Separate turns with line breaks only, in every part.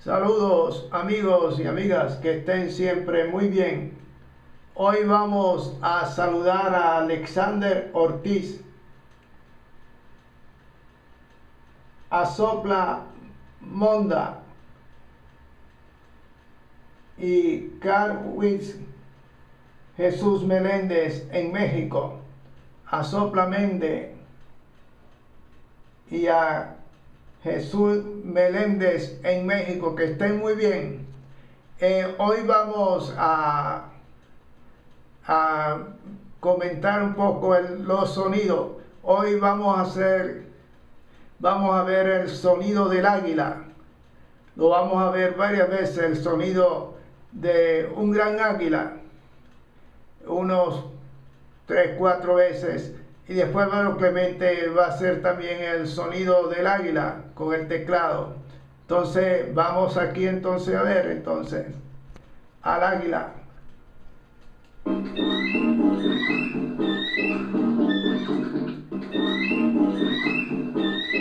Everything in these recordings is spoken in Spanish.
Saludos amigos y amigas, que estén siempre muy bien. Hoy vamos a saludar a Alexander Ortiz, a Sopla Monda y Carwitz Jesús Meléndez en México, a Sopla Mende y a Jesús Meléndez en México, que estén muy bien. Hoy vamos a comentar un poco los sonidos. Hoy vamos a ver el sonido del águila. Lo vamos a ver varias veces, el sonido de un gran águila, unos 3-4 veces. Y después Mario Clemente va a hacer también el sonido del águila con el teclado. Entonces vamos aquí entonces a ver entonces al águila.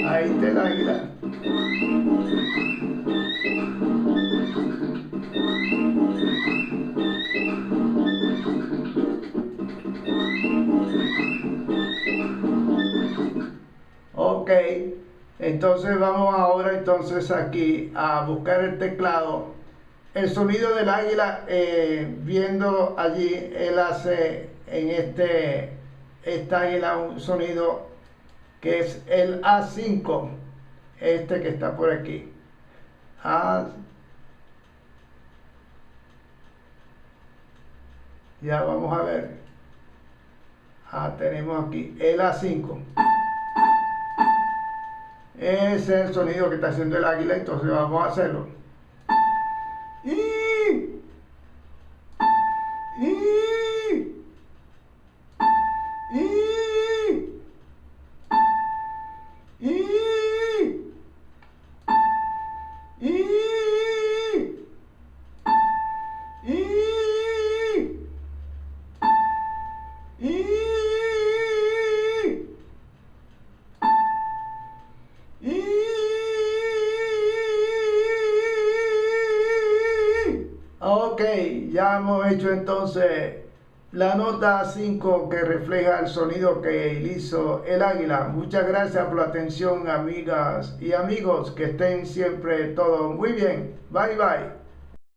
Ahí está el águila. Ok, entonces vamos ahora entonces aquí a buscar el teclado. El sonido del águila, viendo allí, él hace en esta águila un sonido que es el A5, este que está por aquí. Ya vamos a ver. Tenemos aquí el A5. Ese es el sonido que está haciendo el águila, entonces vamos a hacerlo. Ok, ya hemos hecho entonces la nota 5 que refleja el sonido que hizo el águila. Muchas gracias por la atención, amigas y amigos, que estén siempre todos muy bien. Bye bye.